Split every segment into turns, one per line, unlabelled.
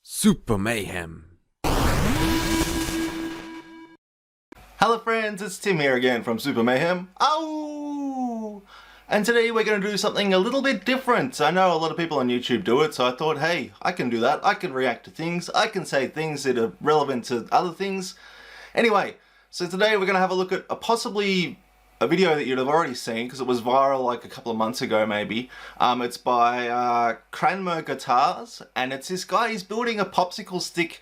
Super Mayhem.
Hello friends, it's Tim here again from Super Mayhem. Oh! And today we're going to do something a little bit different. I know a lot of people on YouTube do it, so I thought, hey, I can do that. I can react to things. I can say things that are relevant to other things. Anyway, so today we're going to have a look at possibly a video that you'd have already seen because it was viral like a couple of months ago maybe. It's by Cranmer Guitars, and it's this guy. He's building a popsicle stick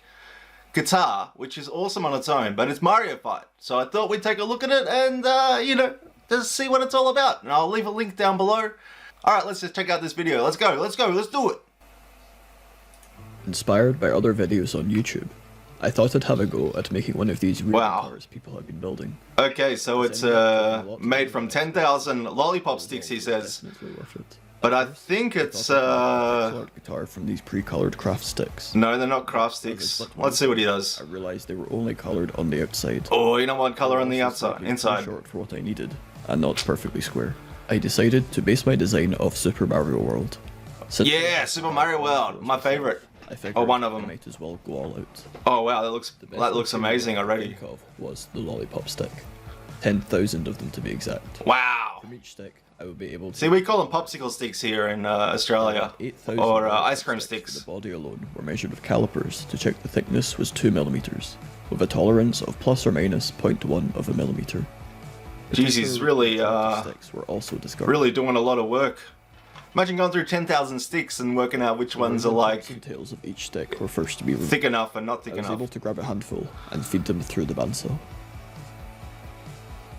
guitar, which is awesome on its own, but it's Mario-fied. So I thought we'd take a look at it and, just see what it's all about. And I'll leave a link down below. Alright, let's just check out this video. Let's go, let's do it.
Inspired by other videos on YouTube, I thought I'd have a go at making one of these real guitars people have been building.
Okay, so it's made from 10,000 lollipop sticks, he says.
Definitely worth it.
But I think it's
guitar from these pre-colored craft sticks.
No, they're not craft sticks. Let's see what he does.
I realized they were only colored on the outside.
Oh, you know what color on the outside, inside?
Short for what I needed, and not perfectly square. I decided to base my design off Super Mario World.
Yeah, Super Mario World, my favorite.
Oh,
one of them.
I might as well go all out.
Oh wow, that looks amazing already.
Of was the lollipop stick. 10,000 of them to be exact.
Wow.
From each stick, I would be able to...
See, we call them popsicle sticks here in Australia, or ice cream sticks.
The body alone were measured with calipers to check the thickness was 2 millimeters, with a tolerance of plus or minus 0.1 of a millimeter.
Jeez, he's really
sticks were also discovered.
really doing a lot of work. Imagine going through 10,000 sticks and working out which ones are like
the tails of each stick were first to be removed.
thick enough and not thick
I was
enough.
able to grab a handful and feed them through the bandsaw.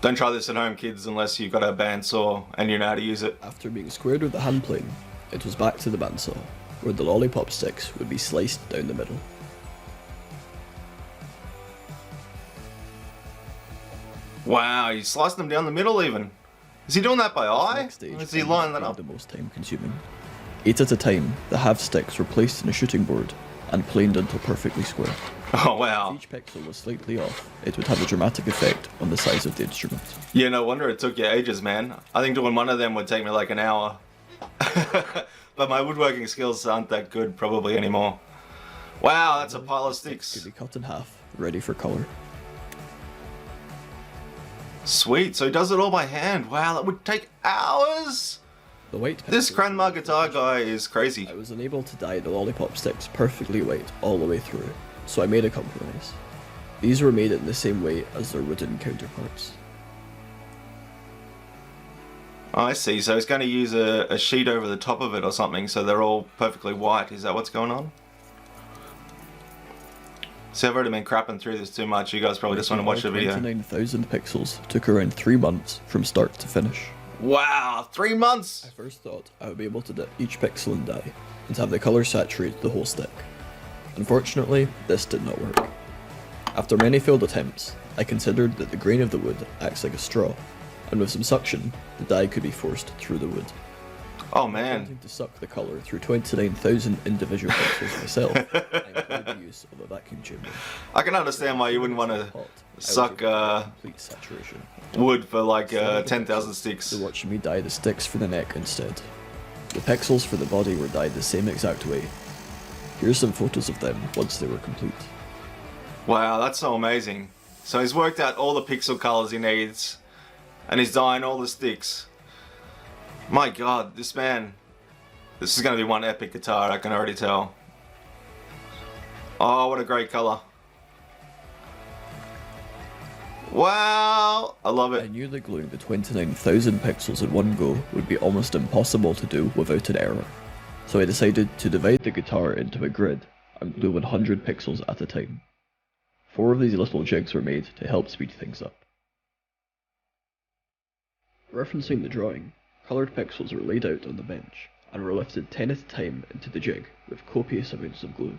Don't try this at home, kids, unless you've got a bandsaw and you know how to use it.
After being squared with the hand plane, it was back to the bandsaw, where the lollipop sticks would be sliced down the middle.
Wow, he's slicing them down the middle even. Is he doing that by eye?
Next stage,
Or is he lining that up?
the most time consuming. 8 at a time, the half sticks were placed in a shooting board and planed until perfectly square.
Oh wow.
If each pixel was slightly off, it would have a dramatic effect on the size of the instrument.
Yeah, no wonder it took you ages, man. I think doing one of them would take me like an hour. But my woodworking skills aren't that good probably anymore. Wow, that's a pile of sticks.
Could be cut in half, ready for color.
Sweet, so he does it all by hand. Wow, that would take hours.
The white
This
pixels-
Cranmer guitar guy is crazy.
I was unable to dye the lollipop sticks perfectly white all the way through, so I made a compromise. These were made in the same way as their wooden counterparts.
Oh, I see, so he's going to use a sheet over the top of it or something, so they're all perfectly white. Is that what's going on? See, I've already been crapping through this too much. You guys probably just want to watch the video.
29,000 pixels took around 3 months from start to finish.
Wow, 3 months!
I first thought I would be able to dip each pixel in dye and have the colour saturate the whole stick. Unfortunately, this did not work. After many failed attempts, I considered that the grain of the wood acts like a straw, and with some suction, the dye could be forced through the wood.
Oh man.
Wanting to suck the colour through 29,000 individual pixels myself, I employed the use of a vacuum chamber.
I can understand why you wouldn't want to
Hot, I
suck
was able to complete saturation.
wood for like 10,000 sticks.
To watch me dye the sticks for the neck instead. The pixels for the body were dyed the same exact way. Here's some photos of them once they were complete.
Wow, that's so amazing. So he's worked out all the pixel colors he needs, and he's dyeing all the sticks. My god, this man, this is going to be one epic guitar, I can already tell. Oh, what a great color. Wow, I love
I
it.
knew that gluing the 29,000 pixels in one go would be almost impossible to do without an error, so I decided to divide the guitar into a grid and glue 100 pixels at a time. 4 of these little jigs were made to help speed things up. Referencing the drawing, coloured pixels were laid out on the bench and were lifted 10 at a time into the jig with copious amounts of glue.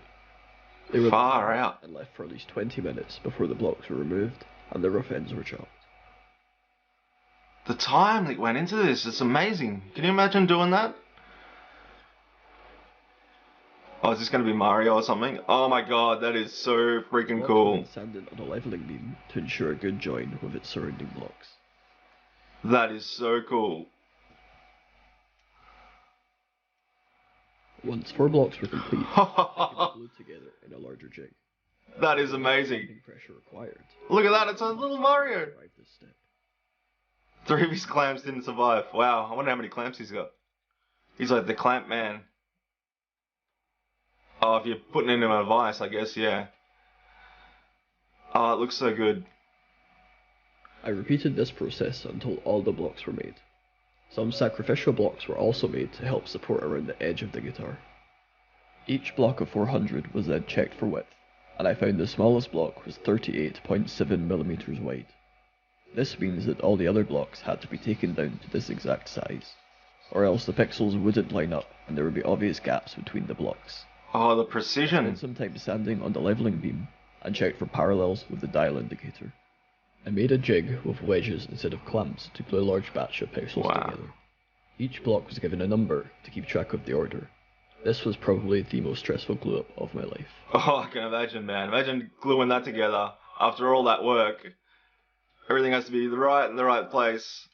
They were
Far out.
and left for at least 20 minutes before the blocks were removed and the rough ends were chopped.
The time that went into this, it's amazing. Can you imagine doing that? Oh, is this going to be Mario or something? Oh my god, that is so freaking cool.
Sanded on a leveling beam to ensure a good join with its surrounding blocks.
That is so cool.
Once 4 blocks were complete, they could be glued together in a larger jig.
That is amazing.
Damping pressure required.
Look at that, it's a little Mario.
Survive this step.
3 of his clamps didn't survive. Wow, I wonder how many clamps he's got. He's like the clamp man. Oh, if you're putting in a vise, I guess, yeah. Oh, it looks so good.
I repeated this process until all the blocks were made. Some sacrificial blocks were also made to help support around the edge of the guitar. Each block of 400 was then checked for width, and I found the smallest block was 38.7mm wide. This means that all the other blocks had to be taken down to this exact size, or else the pixels wouldn't line up and there would be obvious gaps between the blocks.
Oh, the
I
precision.
spent some time sanding on the leveling beam and checked for parallels with the dial indicator. I made a jig with wedges instead of clamps to glue a large batch of pixels together. Each block was given a number to keep track of the order. This was probably the most stressful glue up of my life.
Oh, I can imagine, man. Imagine gluing that together after all that work. Everything has to be right in the right place.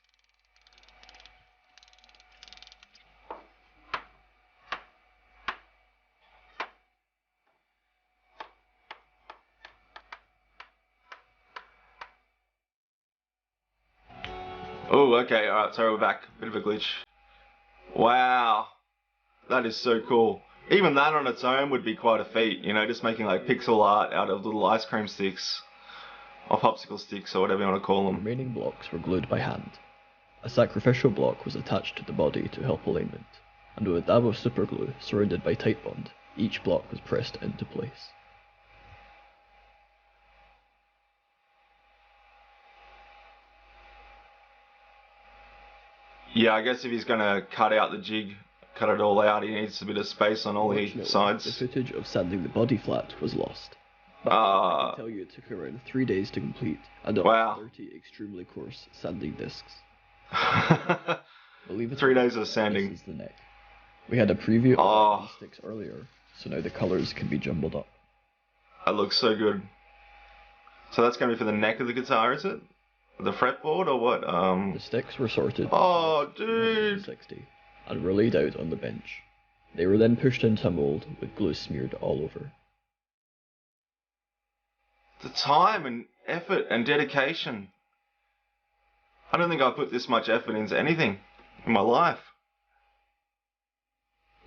Oh, okay, alright, sorry, we're back. Bit of a glitch. Wow. That is so cool. Even that on its own would be quite a feat, you know, just making like pixel art out of little ice cream sticks. Or popsicle sticks, or whatever you want to call
The
them.
remaining blocks were glued by hand. A sacrificial block was attached to the body to help alignment, and with a dab of superglue surrounded by tight bond, each block was pressed into place.
Yeah, I guess if he's gonna cut out the jig, cut it all out, he needs a bit of space on all the
Unfortunately,
sides.
the footage of sanding the body flat was lost. But I
Ah,
can tell you it took around 3 days to complete, and
Wow.
up to 30 extremely coarse sanding discs. Believe it
3
or not,
days of sanding.
this is the neck. We had a preview of
Oh.
these sticks earlier, so now the colours can be jumbled up.
That looks so good. So that's gonna be for the neck of the guitar, is it? The fretboard or what?
The sticks were sorted
Oh, dude.
160 and were laid out on the bench. They were then pushed into a mould with glue smeared all over.
The time and effort and dedication. I don't think I've put this much effort into anything in my life.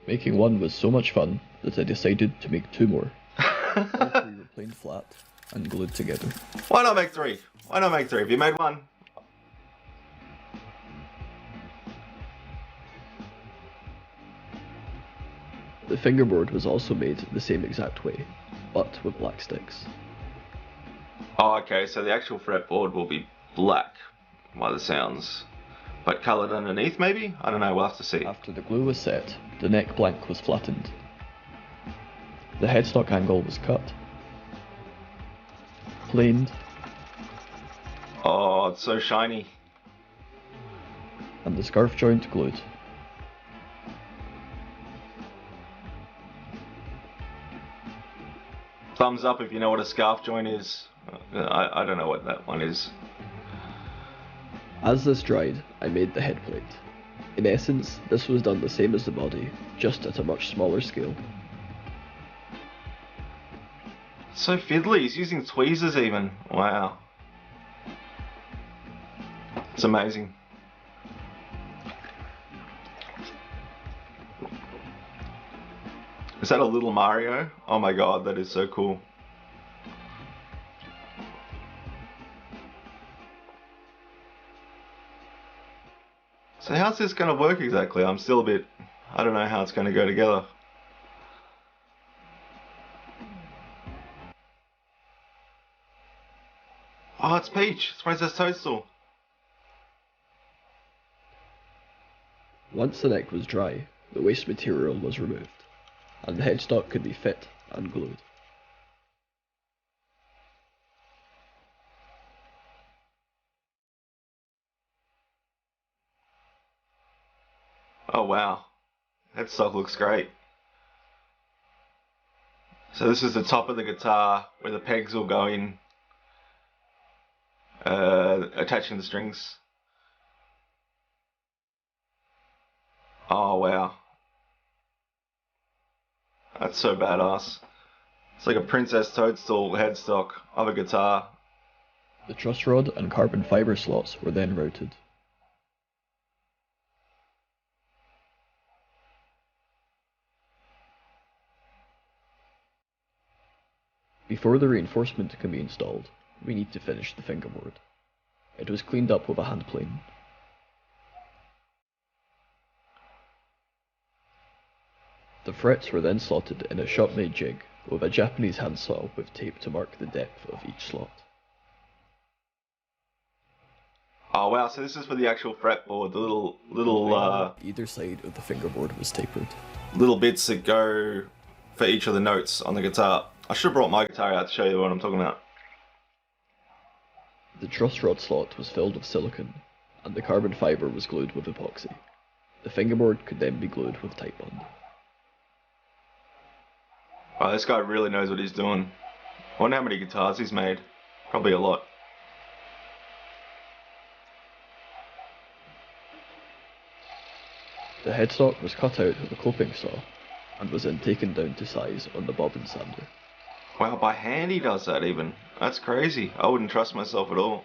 Making one was so much fun that I decided to make 2 more. All 3 were planed flat and glued together.
Why not make 3? Why not make 3? If you made 1.
The fingerboard was also made the same exact way, but with black sticks.
Oh, okay, so the actual fretboard will be black by the sounds. But coloured underneath, maybe? I don't know, we'll have to see.
After the glue was set, the neck blank was flattened. The headstock angle was cut, planed,
Oh, it's so shiny.
and the scarf joint glued.
Thumbs up if you know what a scarf joint is. I don't know what that one is.
As this dried, I made the head plate. In essence, this was done the same as the body, just at a much smaller scale.
So fiddly, he's using tweezers even. Wow. It's amazing. Is that a little Mario? Oh my god, that is so cool. So how's this going to work exactly? I'm still a bit... I don't know how it's going to go together. Oh, it's Peach. It's Princess Toadstool.
Once the neck was dry, the waste material was removed, and the headstock could be fit and glued.
Oh wow, that stock looks great. So this is the top of the guitar where the pegs will go in, attaching the strings. Oh wow. That's so badass. It's like a Princess Toadstool headstock of a guitar.
The truss rod and carbon fibre slots were then routed. Before the reinforcement can be installed, we need to finish the fingerboard. It was cleaned up with a hand plane. The frets were then slotted in a shop-made jig with a Japanese handsaw with tape to mark the depth of each slot.
Oh wow, so this is for the actual fretboard, the little
Either side of the fingerboard was tapered.
little bits that go for each of the notes on the guitar. I should have brought my guitar out to show you what I'm talking about.
The truss rod slot was filled with silicone, and the carbon fibre was glued with epoxy. The fingerboard could then be glued with tight bond.
Wow, this guy really knows what he's doing. I wonder how many guitars he's made. Probably a lot.
The headstock was cut out with a coping saw, and was then taken down to size on the bobbin sander.
Wow, by hand he does that even. That's crazy. I wouldn't trust myself at all.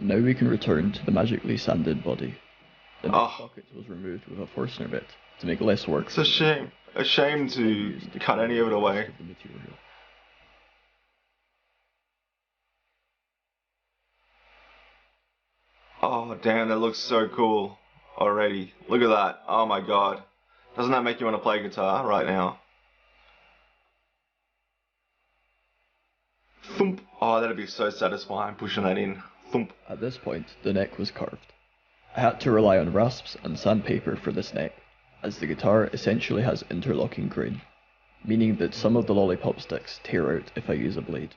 Now we can return to the magically sanded body. The neck
Oh.
socket was removed with a Forstner bit to make less work.
It's a shame. A shame to cut any of it away.
The material.
Oh damn, that looks so cool already. Look at that. Oh my god. Doesn't that make you want to play guitar right now? Thump. Oh, that'd be so satisfying pushing that in. Thump.
At this point, the neck was carved. I had to rely on rasps and sandpaper for this neck, as the guitar essentially has interlocking grain, meaning that some of the lollipop sticks tear out if I use a blade.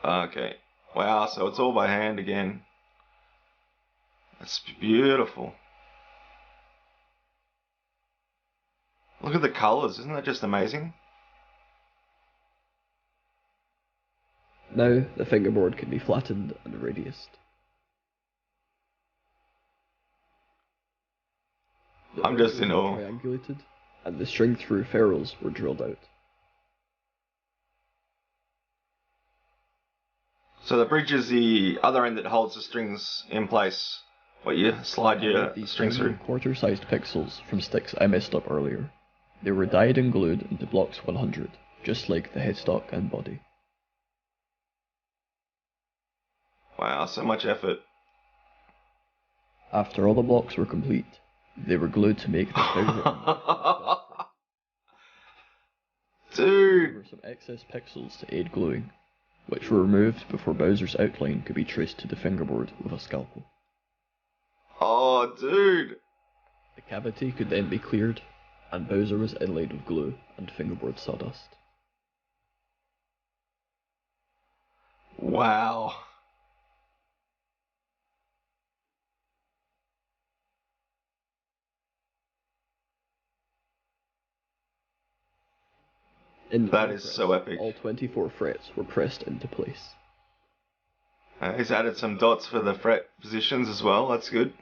Okay. Wow, so it's all by hand again. That's beautiful. Look at the colours, isn't that just amazing?
Now the fingerboard can be flattened and radiused. The
I'm just in
bridges were
awe.
Triangulated, and the string-through ferrules were drilled out.
So the bridge is the other end that holds the strings in place. What you slide your
These
strings through.
quarter-sized pixels from sticks I messed up earlier. They were dyed and glued into blocks 100, just like the headstock and body.
Wow, so much effort.
After all the blocks were complete, they were glued to make the founder. There
Dude!
were some excess pixels to aid gluing, which were removed before Bowser's outline could be traced to the fingerboard with a scalpel.
Oh, dude!
The cavity could then be cleared, and Bowser was inlaid with glue and fingerboard sawdust.
Wow.
In the
That
press,
is so epic.
all 24 frets were pressed into place.
He's added some dots for the fret positions as well, that's good.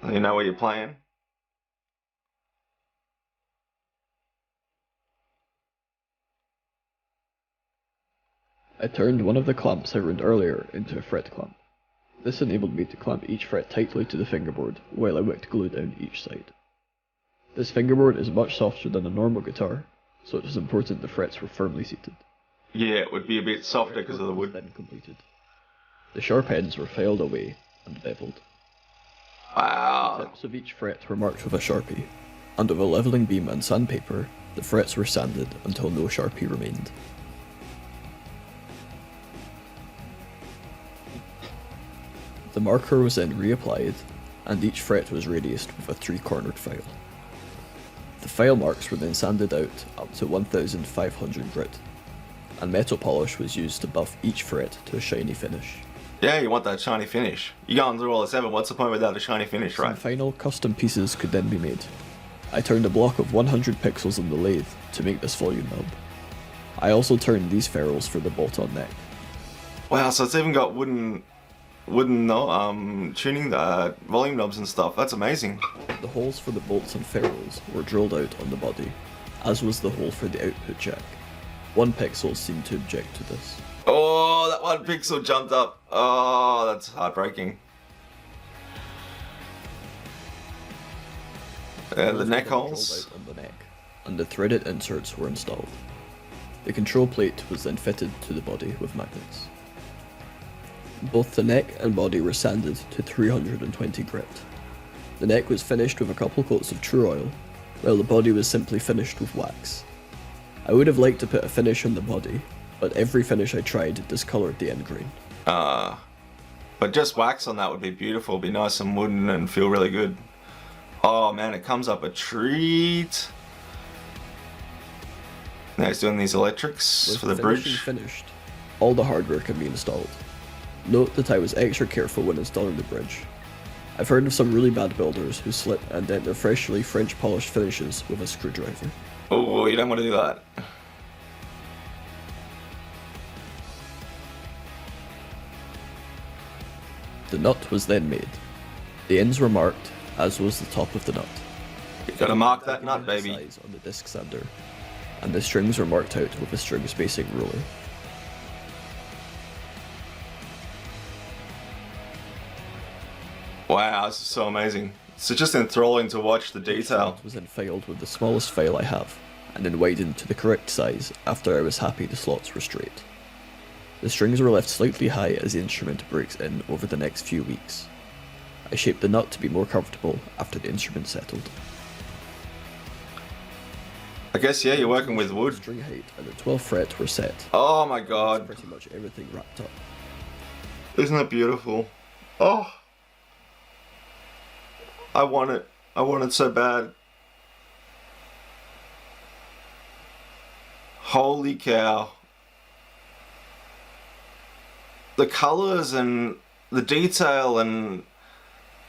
You know where you're playing.
I turned one of the clamps I ruined earlier into a fret clamp. This enabled me to clamp each fret tightly to the fingerboard while I wicked glue down each side. This fingerboard is much softer than a normal guitar, so it was important the frets were firmly seated.
Yeah, it would be a bit softer because of the wood.
Then completed. The sharp ends were filed away and beveled. The
Wow.
tips of each fret were marked with a sharpie, and with a leveling beam and sandpaper, the frets were sanded until no sharpie remained. The marker was then reapplied, and each fret was radiused with a three-cornered file. The file marks were then sanded out up to 1500 grit, and metal polish was used to buff each fret to a shiny finish.
Yeah, you want that shiny finish. You're going through all this effort, what's the point without a shiny finish,
Some
right?
final custom pieces could then be made. I turned a block of 100 pixels on the lathe to make this volume knob. I also turned these ferrules for the bolt-on neck.
Wow, so it's even got wooden no, tuning volume knobs and stuff. That's amazing.
The holes for the bolts and ferrules were drilled out on the body, as was the hole for the output jack. One pixel seemed to object to this.
Oh, that one pixel jumped up. Oh, that's heartbreaking. And the neck holes.
Drilled out on the neck, and the threaded inserts were installed. The control plate was then fitted to the body with magnets. Both the neck and body were sanded to 320 grit. The neck was finished with a couple coats of True Oil, while the body was simply finished with wax. I would have liked to put a finish on the body, but every finish I tried discolored the end grain.
But just wax on that would be beautiful, be nice and wooden and feel really good. Oh man, it comes up a treat. Now he's doing these electrics
With
for the
finishing
bridge.
finished, all the hardware can be installed. Note that I was extra careful when installing the bridge. I've heard of some really bad builders who slip and dent their freshly French polished finishes with a screwdriver.
Oh, you don't want to do that.
The nut was then made. The ends were marked, as was the top of the nut.
You gotta mark that nut, baby.
Size on the disc sander, and the strings were marked out with a string spacing ruler.
Wow, this is so amazing. It's just enthralling to watch the detail.
It was then filed with the smallest file I have, and then widened to the correct size after I was happy the slots were straight. The strings were left slightly high as the instrument breaks in over the next few weeks. I shaped the nut to be more comfortable after the instrument settled.
I guess, yeah, you're working with wood.
String height and the 12th fret were set.
Oh my
That's
god.
pretty much everything wrapped up.
Isn't that beautiful? Oh. I want it. I want it so bad. Holy cow. The colors and the detail and...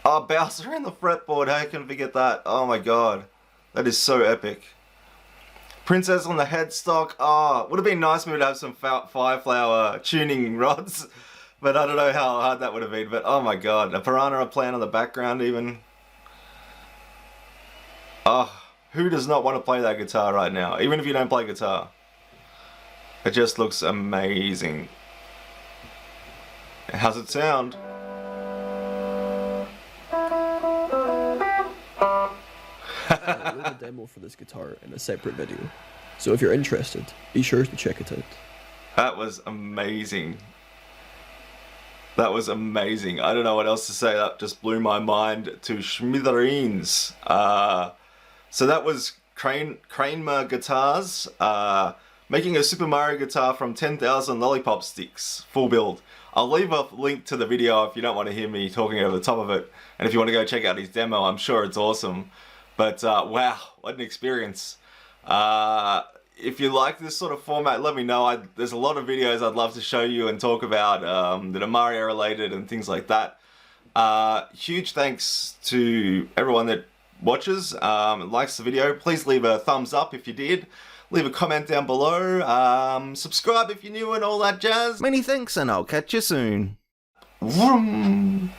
Oh, Bowser and the fretboard, how can I forget that? Oh my god. That is so epic. Princess on the headstock. Oh, would have been nice maybe to have some Fireflower tuning rods. But I don't know how hard that would have been. But oh my god. A piranha playing on the background even. Oh, who does not want to play that guitar right now? Even if you don't play guitar. It just looks amazing. How's it sound?
I wrote a demo for this guitar in a separate video, so if you're interested, be sure to check it out.
That was amazing. That was amazing. I don't know what else to say. That just blew my mind to smithereens. So that was Kramer Guitars making a Super Mario guitar from 10,000 lollipop sticks, full build. I'll leave a link to the video if you don't want to hear me talking over the top of it. And if you want to go check out his demo, I'm sure it's awesome. But wow, what an experience. If you like this sort of format, let me know. There's a lot of videos I'd love to show you and talk about that are Mario related and things like that. Huge thanks to everyone that watches and likes the video. Please leave a thumbs up if you did. Leave a comment down below. Subscribe if you're new and all that jazz. Many thanks and I'll catch you soon. Vroom.